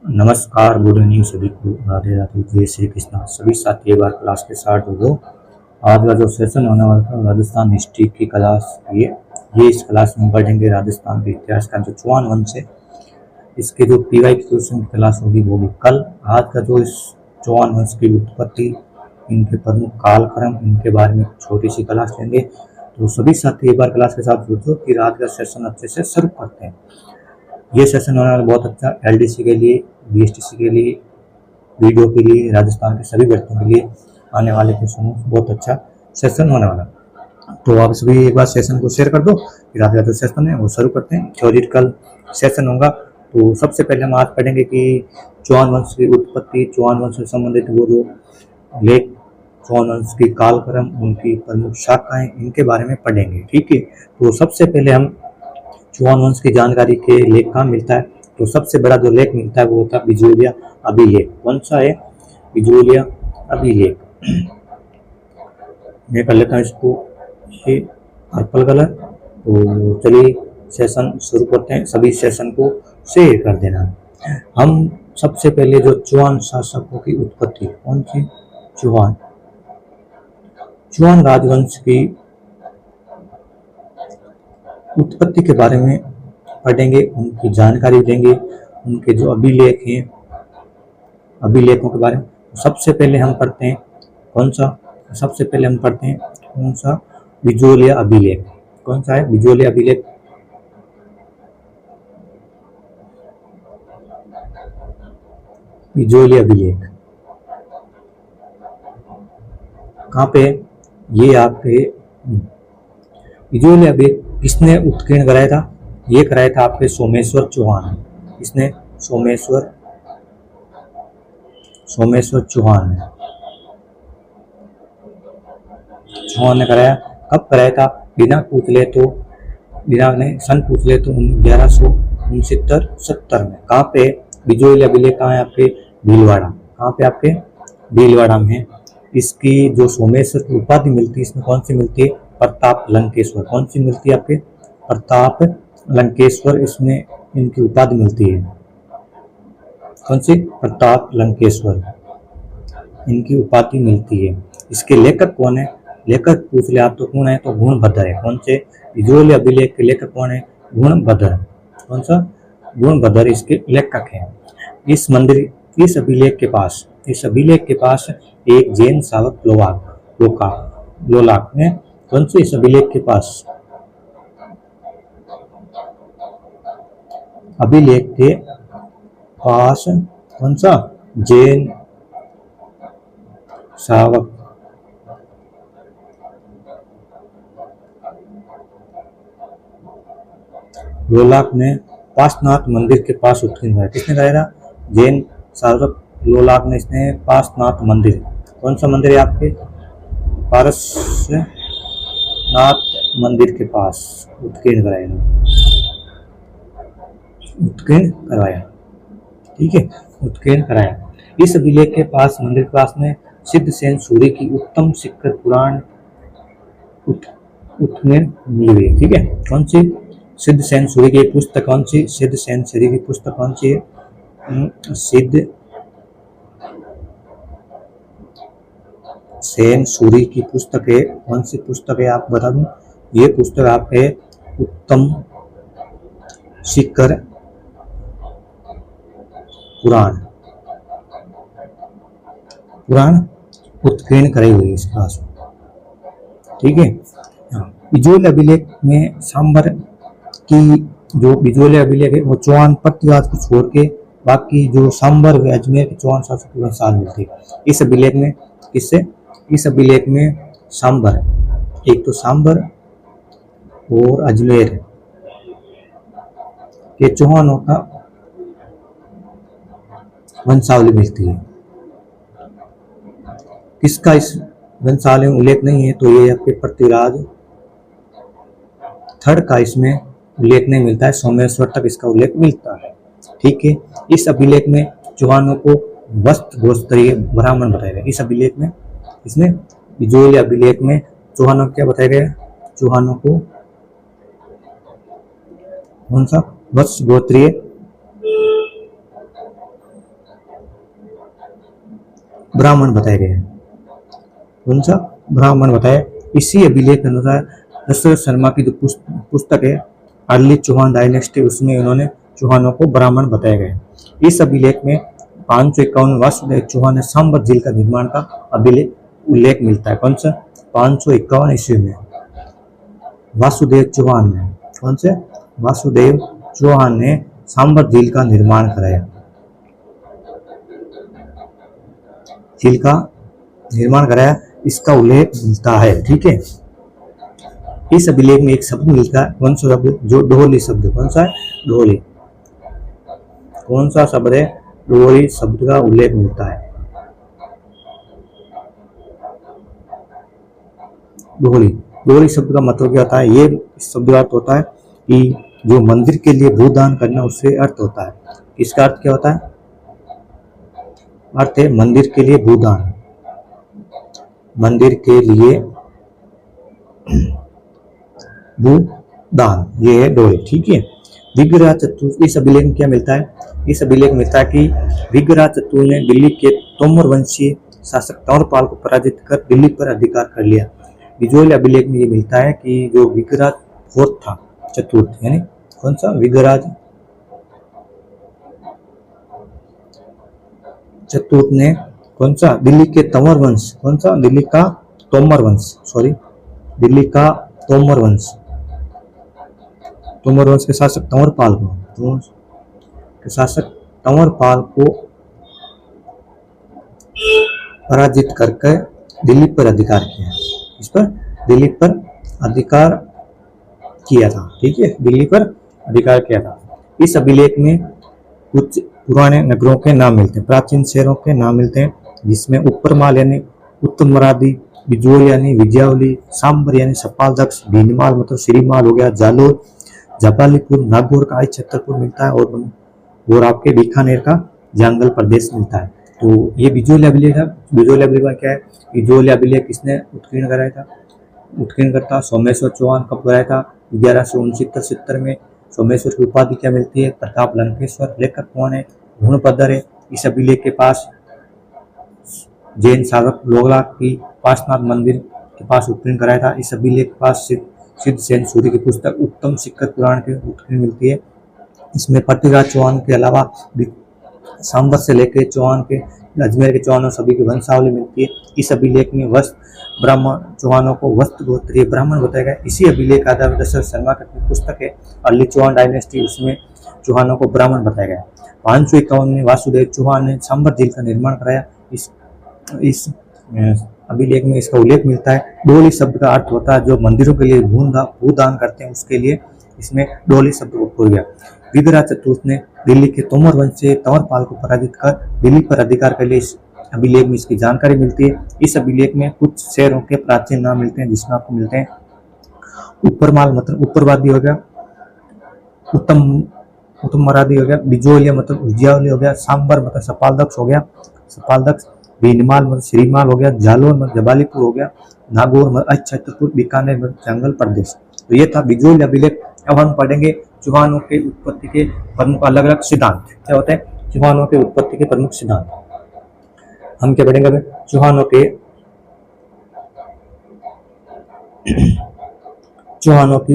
नमस्कार, good evening सभी को। राधे राधे, जय श्री कृष्णा। सभी साथी एक बार क्लास के साथ जुड़ो। आज का जो सेशन होने वाला था राजस्थान हिस्ट्री की क्लास, ये इस क्लास में पढ़ेंगे राजस्थान के इतिहास का जो चौहान वंश है, इसके जो पीवाई क्वेश्चन की क्लास होगी वो भी कल। आज का जो इस चौहान वंश की उत्पत्ति, इनके प्रमुख कालक्रम, इनके बारे में छोटी सी क्लास लेंगे। तो सभी साथी एक बार क्लास के साथ जुड़ जाओ, फिर आज का सेशन अच्छे से शुरू करते हैं। ये सेशन होने वाला बहुत अच्छा एलडीसी के लिए, बीएसटीसी के लिए, वीडियो के लिए, राजस्थान के सभी व्यक्तियों के लिए आने वाले क्वेश्चन बहुत अच्छा सेशन होने वाला। तो आप सभी एक बार सेशन को शेयर कर दो, फिर आज का जो सेशन है वो शुरू करते हैं। थ्योरेटिकल सेशन होगा। तो सबसे पहले हम आज पढ़ेंगे कि चौहान वंश की उत्पत्ति, चौहान वंश से संबंधित वो जो लेख, चौहान वंश की कालक्रम, उनकी प्रमुख शाखाएं, इनके बारे में पढ़ेंगे। ठीक है। तो सबसे पहले हम चौहान वंश की जानकारी के लेख कहाँ मिलता है, तो सबसे बड़ा जो लेख मिलता है वो होता है बिजोलिया अभिलेख। कौन सा है? बिजोलिया अभिलेख। मैं कर लेता हूँ इसको ये पर्पल कलर। तो चलिए सेशन शुरू करते हैं। सभी सेशन को शेयर कर देना। हम सबसे पहले जो चौहान शासकों की उत्पत्ति, कौन सी? चौहान राजवंश की उत्पत्ति के बारे में पढ़ेंगे, उनकी जानकारी देंगे, उनके जो अभिलेख हैं, अभिलेखों के बारे में। सबसे पहले हम पढ़ते हैं कौन सा? सबसे पहले हम पढ़ते हैं कौन सा? बिजोलिया अभिलेख। कौन सा है? बिजोलिया अभिलेख। बिजोलिया अभिलेख कहाँ पे? ये आपके बिजोलिया अभिलेख किसने उत्कीर्ण कराया था? ये कराया था आपके सोमेश्वर चौहान। इसने सोमेश्वर चौहान ने कराया। कब कराया था? बिना ने सन पूछ ले तो 1169-70 में। कहाँ पे? बिजोलिया अभिलेख कहाँ है आपके? भीलवाड़ा। कहाँ पे? आपके भीलवाड़ा में। इसकी जो सोमेश्वर की उपाधि मिलती है, इसमें कौन सी मिलती है? प्रताप लंकेश्वर। कौन सी मिलती है आपके? प्रताप लंकेश्वर। इसमें इनकी उपाधि मिलती है। कौन सी? प्रताप लंकेश्वर, इनकी उपाधि मिलती है। इसके लेखक कौन है? लेखक पूछ ले आप तो कौन है? तो गुणभद्र है। कौन से? बिजोलिया अभिलेख के लेखक कौन है? गुणभद्र। कौन सा? गुणभद्र इसके लेखक हैं। इस अभिलेख के पास एक जैन शावक लोलाक में। कौन से? इस अभिलेख के पास कौन सा? जैन शावक लोलाक ने पार्श्वनाथ मंदिर के पास उत्कीर्ण कराया। किसने कराया? जैन शावक लोलाक ने। इसने पार्श्वनाथ मंदिर, कौन सा मंदिर है आपके? पार्श्वनाथ मंदिर के पास उत्कीर्ण करवाया। ठीक है, उत्कीर्ण कराया। इस अभिलेख के पास, मंदिर के पास में सिद्ध सेन सूरी की उत्तम शिखर पुराण उत्कीर्ण मिली हुई। ठीक है, कौन सी? सिद्ध सेन सूरी की पुस्तक कौन सी? सिद्ध सेन सूरी की पुस्तक कौन सी है? सिद्ध सेन सूरी की पुस्तक है। कौन सी पुस्तक है? आप बता दूं, ये पुस्तक आप है उत्तम शिखर पुराण उत्कीर्ण कराई हुई इस क्लास में। ठीक है। बिजोलिया अभिलेख में सांबर की जो बिजोलिया अभिलेख है वो चौहान प्रतिवाद को छोड़ के बाकी जो सांबर व अजमेर के चौहान शासक के साथ मिलती है। इस अभिलेख में किससे? इस अभिलेख में सांबर, एक तो सांबर और अजमेर के चौहानों का वंशावली मिलती है। किसका इस वंशावली में उल्लेख नहीं है? तो ये आपके पृथ्वीराज थर्ड का इसमें उल्लेख नहीं मिलता है। सोमेश्वर तक इसका उल्लेख मिलता है। ठीक है। इस अभिलेख में चौहानों को वस्त्र गोत्रीय ब्राह्मण बताया गया। इस अभिलेख में, इसमें बिजोलिया अभिलेख में चौहानों क्या बताया गया? चौहानों को कौन सा? वत्स गोत्रीय ब्राह्मण बताए गए हैं। कौन सा? ब्राह्मण बताए। इसी अभिलेख के अनुसार दशरथ शर्मा की जो पुस्तक है अर्ली चौहान डायनेस्टी, उसमें उन्होंने चौहानों को ब्राह्मण बताया गया। इस अभिलेख में 551 वासुदेव चौहान ने सांबर झील का निर्माण का अभिलेख उल्लेख मिलता है। कौन सा? 551 ईस्वी में वासुदेव चौहान ने, कौन से? वासुदेव चौहान ने सांबर झील का निर्माण कराया, झील का निर्माण कराया, इसका उल्लेख मिलता है। ठीक है, इस अभिलेख में एक शब्द मिलता है, कौन सा शब्द? जो डोहली शब्द। कौन सा है? डोहली। कौन सा शब्द है? डोहली शब्द का उल्लेख मिलता है। डोहली, डोहली शब्द का मतलब क्या होता है? ये शब्द का अर्थ होता है कि जो मंदिर के लिए भूदान करना, उससे अर्थ होता है। इसका अर्थ क्या होता है? अर्थ है मंदिर के लिए भूदान, मंदिर के लिए भूदान, ये है डोहली। ठीक है, विग्रह चतुर, इस अभिलेख में क्या मिलता है? इस अभिलेख में मिलता है कि विग्रह चतुर ने दिल्ली के तोमर वंशीय शासक तंवरपाल को पराजित कर दिल्ली पर अधिकार कर लिया। बिजोली अभिलेख में ये मिलता है कि जो विग्रह फोर्थ था, चतुर्थ, यानी कौन सा? विग्रह चतुर्थ ने कौन सा? दिल्ली के तंवर वंश, कौन सा? दिल्ली का तोमर वंश, सॉरी, दिल्ली का तोमर वंश, तोमर वंश के शासक तंवरपाल को पराजित करके दिल्ली पर अधिकार किया। इस पर दिल्ली पर अधिकार किया था। ठीक है, दिल्ली पर अधिकार किया था। इस अभिलेख में कुछ पुराने नगरों के नाम मिलते हैं, प्राचीन शहरों के नाम मिलते हैं, जिसमें ऊपरमाल यानी उत्तरमरादी, बिजोल यानी विजयावली, सांबर यानी सपालदक्ष, भीनमाल मतलब श्रीमाल हो गया, जालोर, जबालीपुर, नागौर का आई छतरपुर मिलता है, और आपके बीकानेर का जंगल प्रदेश मिलता है। तो ये बिजोली अभिलेख है। बिजोली अभिलेख में क्या है? बिजोली अभिलेख किसने उत्कीर्ण कराया था? उत्कीर्ण करता सोमेश्वर चौहान कब कराया था? 1169-70 में। सोमेश्वर की उपाधि क्या मिलती है? प्रताप लंकेश्वर। लेखक कौन है? गुणपदर है। इस अभिलेख के पास जैन साधक लोगला की पासनाथ मंदिर के पास उत्कीर्ण कराया था। इस अभिलेख के पास सिद्ध सेन सूर्य की पुस्तक उत्तम शिखर पुराण के उत्कीर्ण मिलती है। इसमें पृथ्वीराज चौहान के अलावा सांबर से लेकर चौहान के, अजमेर के चौहानों सभी की वंशावली मिलती है। इस अभिलेख में ब्राह्मण चौहानों को वस्त्र गोत्रीय ब्राह्मण बताया गया। इसी अभिलेख का आधार दशरथ शर्मा की पुस्तक है अर्ली चौहान डायनेस्टी, उसमें चौहानों को ब्राह्मण बताया गया। 551 में वासुदेव चौहान ने सांबर झील का निर्माण कराया। इस अभिलेख में इसका उल्लेख मिलता है। डोली शब्द का अर्थ होता है जो मंदिरों के लिए भूदान करते हैं, उसके लिए इसमें डोली शब्द उपयोग किया। विग्रह चतुर्थ ने दिल्ली के तोमर वंश से तंवरपाल को पराजित कर दिल्ली पर अधिकार कर लिया। इस अभिलेख में इसकी जानकारी मिलती है। इस अभिलेख में कुछ शहरों के प्राचीन नाम मिलते हैं, जिसमें आपको मिलते हैं ऊपरमाल मतलब ऊपरवादी हो गया, उत्तमरादी हो गया, बिजोलिया मतलब उज्जैवली हो गया, सांबर मतलब सपालदक्ष हो गया, सपालदक्ष, भीनमाल मतलब श्रीमाल हो गया, जालोर मतलब जबालीपुर हो गया, नागौर मतलब छतरपुर, बीकानेर मतलब जंगल प्रदेश। तो ये था बिजोली अभिलेख। अब हम पढ़ेंगे चौहानों के उत्पत्ति के प्रमुख अलग अलग सिद्धांत। क्या होते हैं? चौहानों के उत्पत्ति के प्रमुख सिद्धांत हम क्या पढ़ेंगे? अभी चौहानों की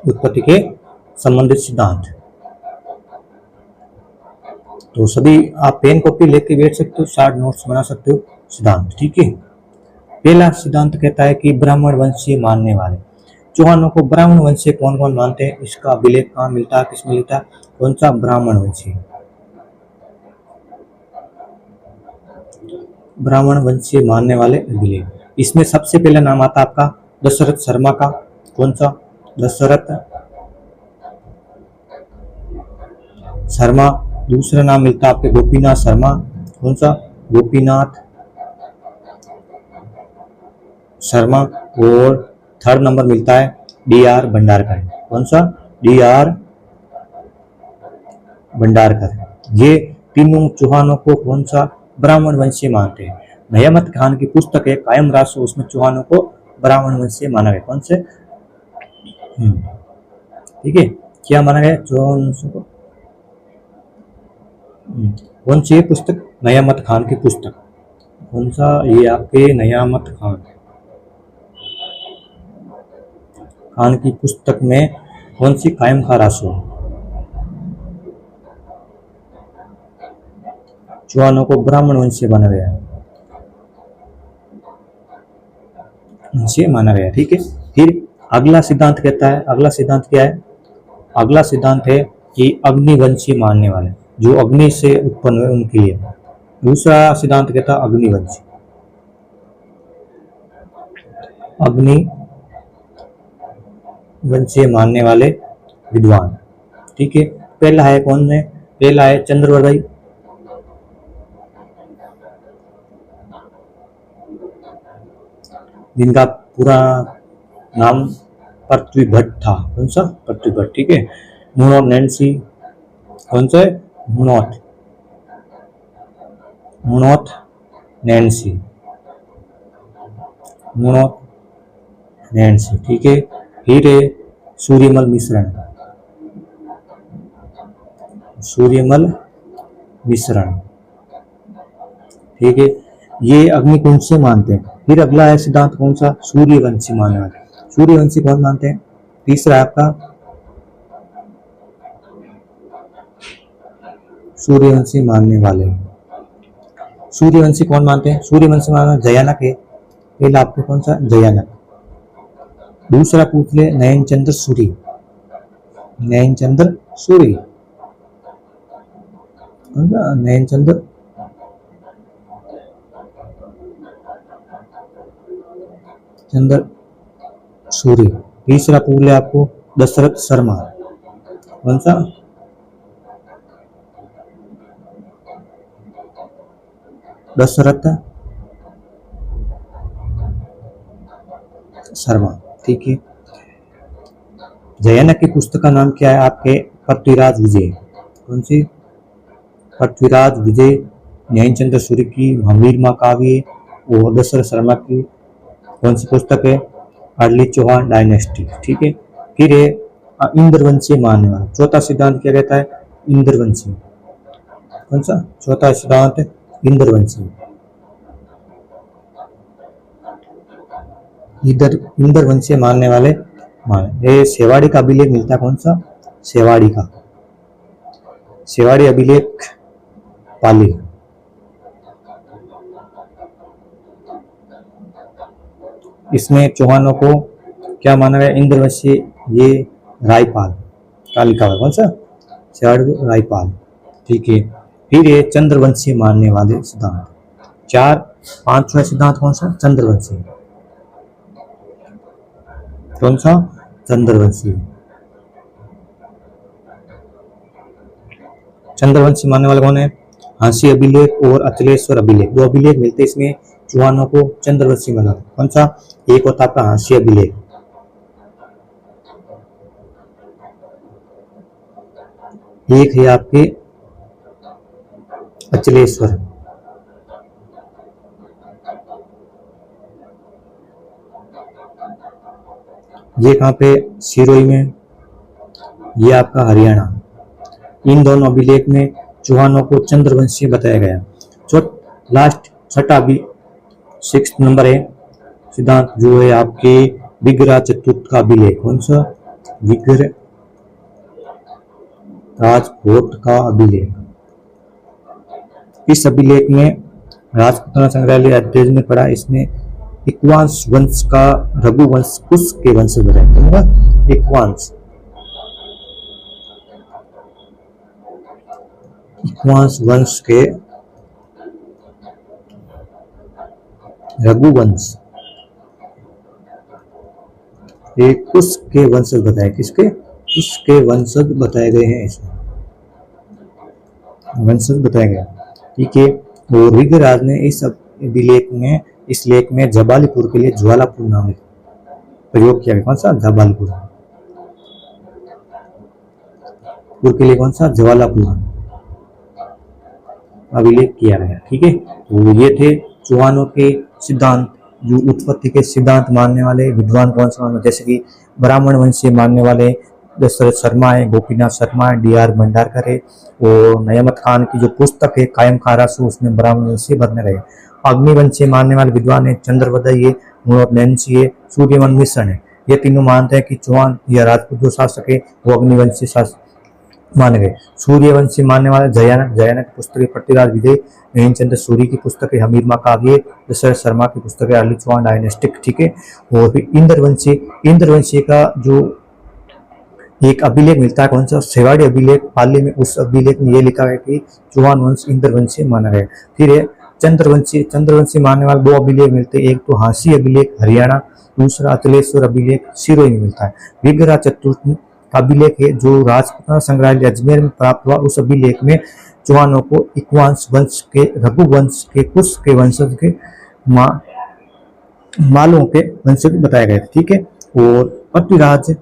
उत्पत्ति के संबंधित सिद्धांत। तो सभी आप पेन कॉपी लेके बैठ सकते हो, शार्ट नोट्स बना सकते हो। सिद्धांत, ठीक है। पहला सिद्धांत कहता है कि ब्राह्मण वंशीय मानने वाले। चौहानों को ब्राह्मण वंशीय कौन कौन मानते हैं? इसका अभिलेख कहाँ मिलता है, किसमें मिलता है? कौन सा? ब्राह्मण वंशीय। ब्राह्मण वंशीय मानने वाले अभिलेख। इसमें सबसे पहला नाम आता है आपका दशरथ शर्मा का। कौन सा? दशरथ शर्मा। दूसरा नाम मिलता है आपके गोपीनाथ शर्मा। कौन सा? गोपीनाथ शर्मा। और थर्ड नंबर मिलता है डी.आर. भंडारकर। कौन सा? डी.आर. भंडारकर। ये तीनों चौहानों को कौन सा? ब्राह्मण वंशीय मानते हैं। नयामत खान की पुस्तक है कायम रासो, उसमें चौहानों को ब्राह्मण वंशीय माना गया। कौन से? ठीक है, क्या माना गया चौहानों को? कौन सी है पुस्तक? नयामत खान की पुस्तक। कौन सा? ये आपके नयामत खान की पुस्तक में कौन सी कायम खा रासो? चौहानों को ब्राह्मण वंशीय माना गया है, वंशीय माना गया। ठीक है। फिर अगला सिद्धांत कहता है, अगला सिद्धांत क्या है? अगला सिद्धांत है कि अग्निवंशी मानने वाले, जो अग्नि से उत्पन्न हुए उनके लिए। दूसरा सिद्धांत कहता है अग्निवंशी, अग्निवंशी मानने वाले विद्वान। ठीक है। पहला है कौन है? पहला है चंद्रवरदाई, जिनका पूरा नाम पृथ्वीभट्ट था। कौन सा? पृथ्वीभट्ट। ठीक है। मुनोट नैन्सी, कौन सा है? Munot Nancy, Munot Nancy. ठीक है। फिर है सूर्यमल मिश्रण, सूर्यमल मिश्रण। ठीक है। ये अग्निकुंज से मानते हैं। फिर अगला है सिद्धांत कौन सा? सूर्यवंशी मानने वाले। सूर्यवंशी कौन मानते हैं? तीसरा है आपका सूर्यवंशी मानने वाले। सूर्यवंशी कौन मानते हैं? सूर्यवंशी मानना जयानक है। पहला आपको कौन सा? जयानक। दूसरा पूछ ले नयन चंद्र सूरी, नयन चंद्र सूरी, नयन चंद्र सूरी। तीसरा पूछ ले आपको दशरथ शर्मा, कौन सा? दशरथ शर्मा। ठीक है। जयानक की पुस्तक का नाम क्या है आपके? पृथ्वीराज विजय। कौन सी? पृथ्वीराज विजय। नयनचंद्र सूर्य की हमीर माँ काव्य और दशरथ शर्मा की कौन सी पुस्तक है? Early Chauhan dynasty. ठीक है। फिर है इंद्रवंशी मानने वाला। चौथा सिद्धांत क्या कहता है? इंद्रवंशी। कौन सा? चौथा सिद्धांत इंद्रवंशी। इधर इंद्रवंशी मानने वाले ये सेवाड़ी का अभिलेख मिलता है। कौन सा? सेवाड़ी का, सेवाड़ी अभिलेख पाली। इसमें चौहानों को क्या माना गया? इंद्रवंशी। ये रायपाल का लिखा हुआ। कौन सा? सेवाड़ी रायपाल। ठीक है। फिर ये चंद्रवंशी मानने वाले सिद्धांत। पांचवा सिद्धांत कौन सा? चंद्रवंशी। कौन सा? चंद्रवंशी। चंद्रवंशी मानने वाले कौन है? हांसी अभिलेख और अचलेश्वर अभिलेख। दो अभिलेख मिलते इसमें चौहानों को चंद्रवंशी माना। कौन सा? एक होता आपका हांसी अभिलेख, एक है आपके अचलेश्वर। ये कहाँ पे? सिरोही में। ये आपका हरियाणा। इन दोनों अभिलेख में चौहानों को चंद्रवंशी बताया गया। लास्ट छठा भी 6 नंबर है सिद्धांत, जो है आपके विग्रह चतुर्थ का अभिलेख। कौन सा? विग्रह राजकोट का अभिलेख। इस अभिलेख में राजपूताना संग्रहालय अध्ययन में पड़ा। इसमें इक्वांश वंश का रघुवंश कुश के वंश बताया। इक्वांश वंश के रघुवंश, एक कुश के वंशज बताए। किसके? कुश के वंशज बताए गए हैं। इसमें वंशज बताया गया। ठीक है। और विग्रहराज ने इस अभिलेख में, इस लेख में जबालीपुर के लिए ज्वालापुर नाम प्रयोग किया। कौन सा? जबालपुर के लिए कौन सा? ज्वालापुर अभिलेख किया गया। ठीक है। तो ये थे चौहानों के सिद्धांत, जो उत्पत्ति के सिद्धांत मानने वाले विद्वान कौन से? जैसे कि ब्राह्मण वंशीय मानने वाले दशरथ शर्मा है, गोपीनाथ शर्मा है, डी.आर. भंडारकर है, और नयामत खान की जो पुस्तक है कायम खारासु, उसमें ब्राह्मणवंशी बनने रहे। अग्निवंशी मानने वाले विद्वान है चंद्रवदय है, नैन्सी है, सूर्यवन मिश्रण है। ये तीनों मानते हैं कि चौहान या राजपूत जो शासक है वो अग्निवंशी शासक माने गए। सूर्यवंशी मानने वाले जयानक, जयानक की पुस्तक है पृथ्वीराज विजय, हेमचंद्र सूरी की पुस्तक है हमीरमा काव्य, दशरथ शर्मा की पुस्तक है अर्ली चौहान डायनेस्टिक, ठीक है। और फिर इंद्रवंशी, इंद्रवंशी का जो एक अभिलेख मिलता है, कौन सा, सेवाड़ी अभिलेख पाली में, उस अभिलेख में ये लिखा है कि चौहान वंश इंद्रवंशी माना गया। फिर है चंद्रवंशी, चंद्रवंशी मानने वाले दो अभिलेख मिलते हैं, एक तो हांसी अभिलेख हरियाणा, दूसरा अतलेश्वर अभिलेख सिरोही में मिलता है। विग्रह चतुर्थ अभिलेख है जो राजपूताना संग्रहालय अजमेर में प्राप्त हुआ। उस अभिलेख में चौहानों को इक्वांश वंश के, रघुवंश के, कुश के वंशज के, मालों के वंशज बताए गए, ठीक है। और पृथ्वीराज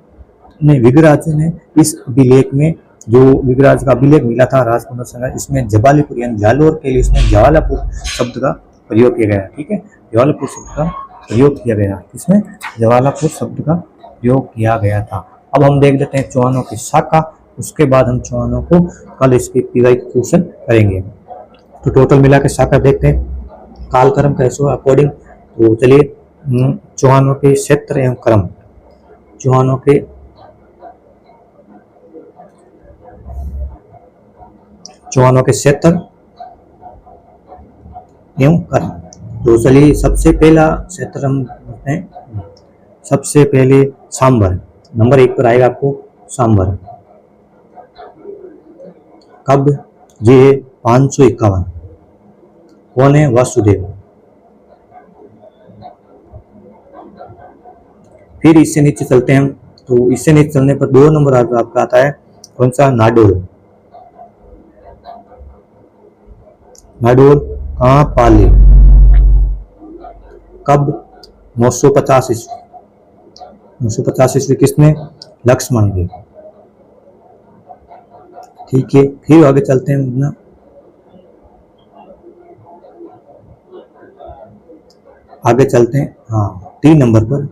ने, विग्रहराज ने इस अभिलेख में, जो विग्रहराज का अभिलेख मिला था राजपूत संग्रहालय, इसमें जबालीपुर यानी जालोर के लिए इसमें जवालापुर शब्द का प्रयोग किया गया, ठीक है। जवालापुर शब्द का प्रयोग किया गया, इसमें जवालापुर शब्द का प्रयोग किया गया था। अब हम देख लेते हैं चौहानों की शाखा, उसके बाद हम चौहानों को कल इसकी क्वेश्चन करेंगे। तो टोटल मिला के शाखा देखते हैं। कालक्रम कैसे अकॉर्डिंग, तो चलिए चौहानों के क्षेत्र एवं क्रम, चौहानों के क्षेत्र एवं क्रम। तो चलिए सबसे पहला क्षेत्र हम हैं, सबसे पहले सांबर, नंबर 1 पर आएगा आपको सांबर। कब, ये 551। कौन है, वासुदेव। फिर इससे नीचे चलते हैं हम, तो इससे नीचे चलने पर 2 नंबर आपका आता है, कौन सा, नाडोल। नाडोल कहाँ, पाली। कब, 950 ईस्वी। 950 ईस्वी किसने, लक्ष्मण जी, ठीक है। फिर आगे चलते हैं ना, आगे चलते हैं, हाँ 3 नंबर पर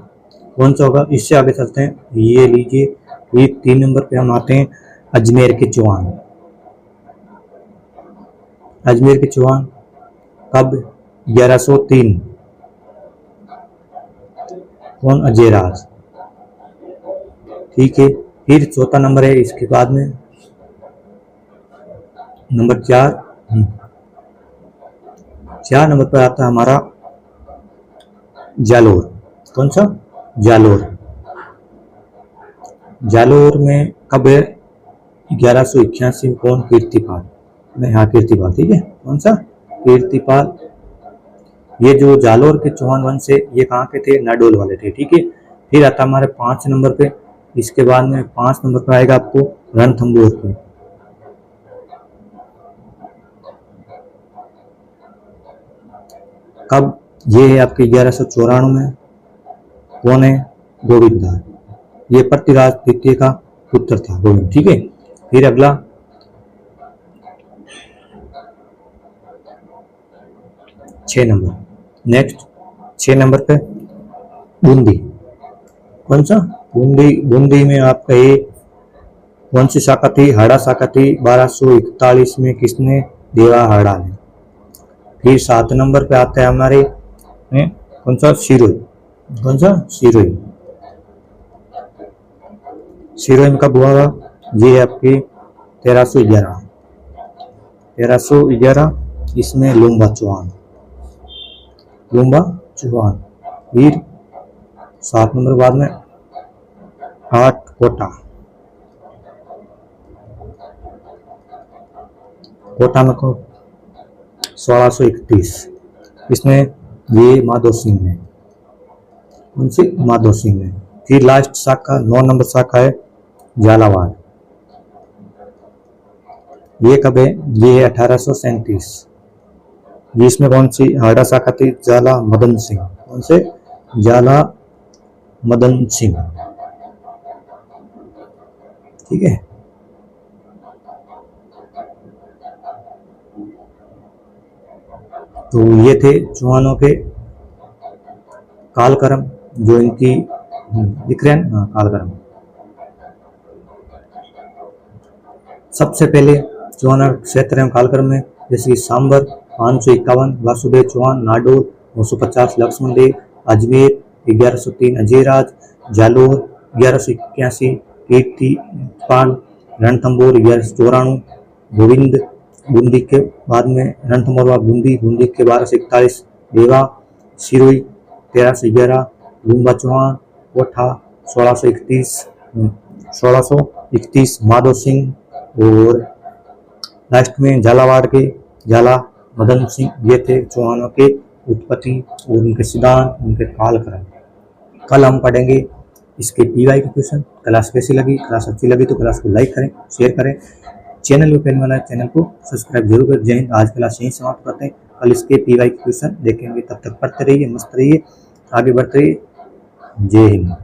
कौन सा होगा, इससे आगे चलते हैं, ये लीजिए, ये 3 नंबर पे हम आते हैं अजमेर के चौहान। अजमेर के चौहान कब, 1103। कौन, अजयराज, ठीक है। फिर चौथा नंबर है इसके बाद में, नंबर 4, 4 नंबर पर आता है हमारा जालोर। कौन सा, जालोर। जालोर में कब है, 1181। कौन, कीर्तिपाल, नहीं हाँ कीर्तिपाल, ठीक है। कौन सा, कीर्तिपाल। ये जो जालोर के चौहान वंश है ये कहाँ के थे, नाडोल वाले थे, ठीक है। फिर आता हमारे 5 नंबर पे, इसके बाद में 5 नंबर पर आएगा आपको रणथंभौर की। कब, ये है आपके 1194 में। कौन है, गोविंदा, ये पृथ्वीराज द्वितीय का पुत्र था गोविंद, ठीक है। फिर अगला 6 नंबर, नेक्स्ट 6 नंबर पे बूंदी। कौन सा, बूंदी। बूंदी में आपका ये कौन सी शाखा थी, हाड़ा शाखा थी। 1241 में किसने, देवा हाड़ा ने। फिर 7 नंबर पे आते हैं हमारे कौन सा, सिरोही। कौन सा, सिरोही। सिरोही में कब हुआ, ये आपकी 1311। 1311, इसमें लुम्बा चौहान, लुम्बा चौहान। फिर 7 नंबर बाद में 8 कोटा। कोटा में को 1631, इसमें ये माधो सिंह ने। कौन सी, माधो सिंह ने। फिर लास्ट शाखा 9 नंबर शाखा है झालावाड़। ये कब है, ये 1837। इसमें कौन सी हाड़ा शाखा थी, जाला मदन सिंह। कौन से, जाला मदन सिंह, ठीक है। तो ये थे चौहानों के कालक्रम, जो इनकी दिख रहे हैं, कालक्रम। सबसे पहले चौहान क्षेत्र एवं कालक्रम में जैसे कि सांबर 551, वासुदेव चौहान नाडोर 950, लक्ष्मण देव अजमेर 1103, अजयराज जालोर 1181, कीर्ति पाल रणथंभौर 1194, गोविंद बूंदी के बाद में रणथंभौर बूंदी के 1241, देवा सिरोही 1311, लूम्बा चौहान कोठा 1631, माधव सिंह और लास्ट में झालावाड़ के झाला मदन सिंह, ये थे चौहानों के उत्पत्ति और उनके सिद्धांत, उनके कालक्रम। कल हम पढ़ेंगे इसके पीवाई के क्वेश्चन। क्लास कैसी लगी? क्लास अच्छी लगी तो क्लास को लाइक करें, शेयर करें, चैनल में पहले वाला चैनल को सब्सक्राइब जरूर करें। जय हिंद। आज क्लास यहीं समाप्त करते हैं, कल इसके पीवाई के क्वेश्चन देखेंगे। तब तक पढ़ते रहिए, मस्त रहिए, आगे बढ़ते रहिए। जय हिंद।